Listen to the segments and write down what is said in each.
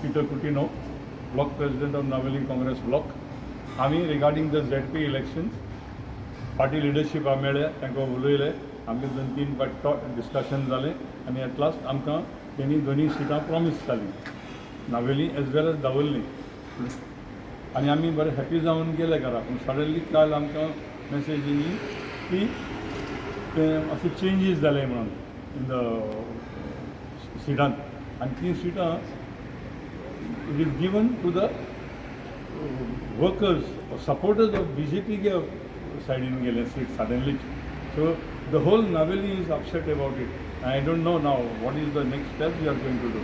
Peter Coutinho, Block President of Naveli Congress Block. आम्ही regarding the ZP elections party leadership मेळ्ळे, तांकां उलयले, आमगे 2-3 फावट डिस्कशन जालें आनी एट लास्ट आमकां तेणी दोनी सिटां प्रॉमीस जालीं, नावेली एज वेल एज दावोळी. आनी आमी बरे हॅपी जावन गेले घरा. पूण सडनली काल आमकां मॅसेज येयली की अशे चेंजीस जाले म्हणून इन द सिटांत, आनी ती सिटां it is given to the workers or supporters of BJP siding गेले seat suddenly. So the whole Naveli is upset about it. I don't know now what is the next step we are going to do.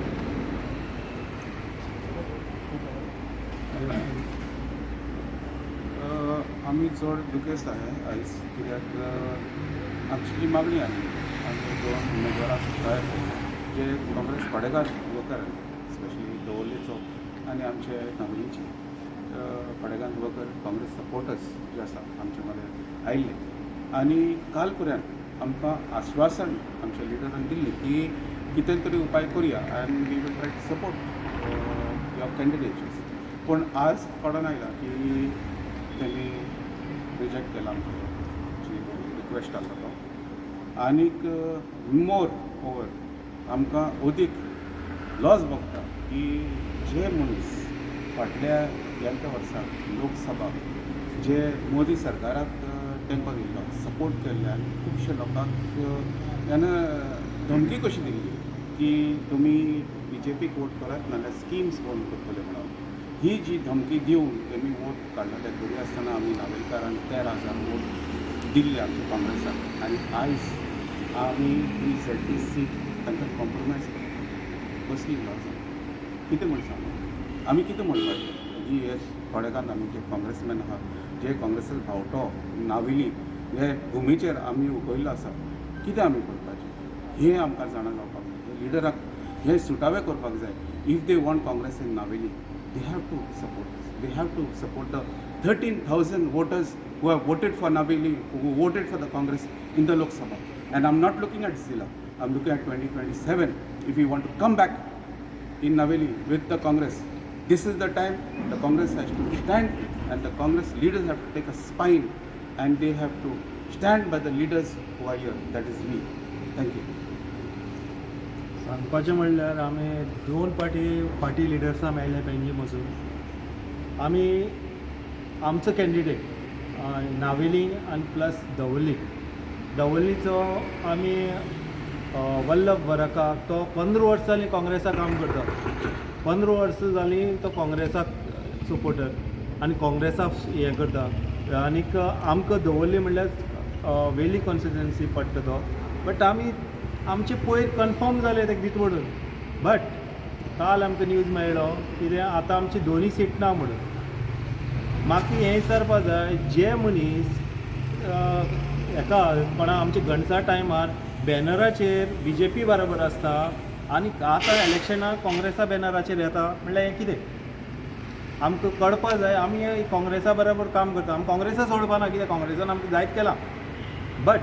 आम्ही चड दुखेस्त आहे आयज, कित्याक आमची मागणी आहे. आमी 2 उमेदवारां सुद्दां जे काँग्रेस पाडेकार वकर स्पेशली दवल्लेचो आनी आमचे नागरीचे पाडेकार वकर काँग्रेस सपोर्टर्स जे आसा आमचे मदें आयिल्ले. आनी काल पर्यंत आमकां आश्वासन आमच्या लिडरान दिल्ली की कितें तरी उपाय करुया आनी we will try to support your candidates. पूण आज कळोन आयला की तेमी रिजेक्ट केला आमचो जी रिक्वेस्ट आसलो तो. आनीक मोर ओवर आमकां अदीक लॉस भोगता की जे मनीस फाटल्या गेल्या वर्सां लोकसभा जे मोदी सरकाराक तेंको दिल्लो, सपोर्ट केल्ले, आनी खुबशे लोकांक तेन्ना धमकी कशी दिल्ली की तुमी BJPक वोट करात नाजाल्यार स्किम्स बंद करतले म्हणून. ही जी धमकी दिवन तेमी वोट काडलेले तरी आसतना आमी नावेलकारान 13,000 वोट दिल्ले आमच्या काँग्रेसाक. आनी आयज आमी ही ZP सीट तांकां कॉम्प्रोमायज कसली लॉस कितें म्हण सांगू आमी कितें म्हणपाचें. जी हे थोडेकान आमी जे काँग्रेसमॅन आहा, जे काँग्रेसाचो भावटो नावेली हे भुमीचेर आमी उखयल्लो आसा, कितें आमी करपाचें हें आमकां जाणा जावपाक जाय. लिडराक हे सुटावे करपाक जाय. If they want Congress in Navelim, they have to support us. They have to support the 13,000 voters who have voted for Naveli, who voted for the Congress in the Lok Sabha. And I'm not looking at Zilla. I'm looking at 2027. If we want to come back in Naveli with the Congress, this is the time the Congress has to stand, and the Congress leaders have to take a spine, and they have to stand by the leaders who are here. That is me. Thank you. सांगपाचें म्हणल्यार आमी 2 party लिडर्सां मेळ्ळे pansy मसून. आमी आमचो candidate Navelim आनी plus दवल्लीचो आमी वल्लभ बराकाक तो 15 वर्सां जालीं काँग्रेसाक काम करता. 15 वर्सां जालीं तो काँग्रेसाक सपोर्टर आनी काँग्रेसाक हें करता. आनीक आमकां दवल्ली म्हणल्यार वेली कॉन्स्टिट्युएन्सी पडटा तो. बट आमचे पयर कन्फर्म जाले तेका दित म्हणून. बट काल आमकां न्यूज मेळ्ळो कितें आतां आमची 2 सीट ना म्हणून. म्हाका हें विचारपा जाय, जे मनीस हेका कोणा आमच्या गणसा टायमार बॅनराचेर BJP बरोबर आसता आनी आतां इलेक्शनाक काँग्रेसा बॅनराचेर येता म्हणल्यार हें कितें आमकां कळपा जाय. आमी काँग्रेसा बरोबर काम करता, आमी काँग्रेसा सोडपा ना, कित्याक काँग्रेसान आमकां जायत केलां. बट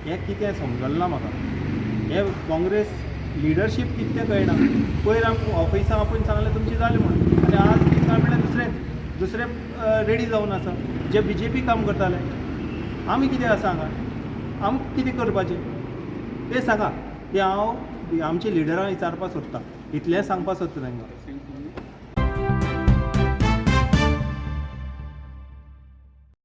हें कितें समजलें ना म्हाका. हे काँग्रेस लिडरशीप कितें कळना. पयर आमकां ऑफिसां आपूण सांगलें तुमचें जालें म्हणून, आनी आज कितें काय म्हणल्यार दुसरे रेडी जावन आसा जे BJP काम करताले. आमी कितें आसा हांगा, आमकां कितें करपाचें तें सांगा. तें हांव आमच्या लिडरांक विचारपाक सोदतां, इतलें सांगपाक सोदता तांकां.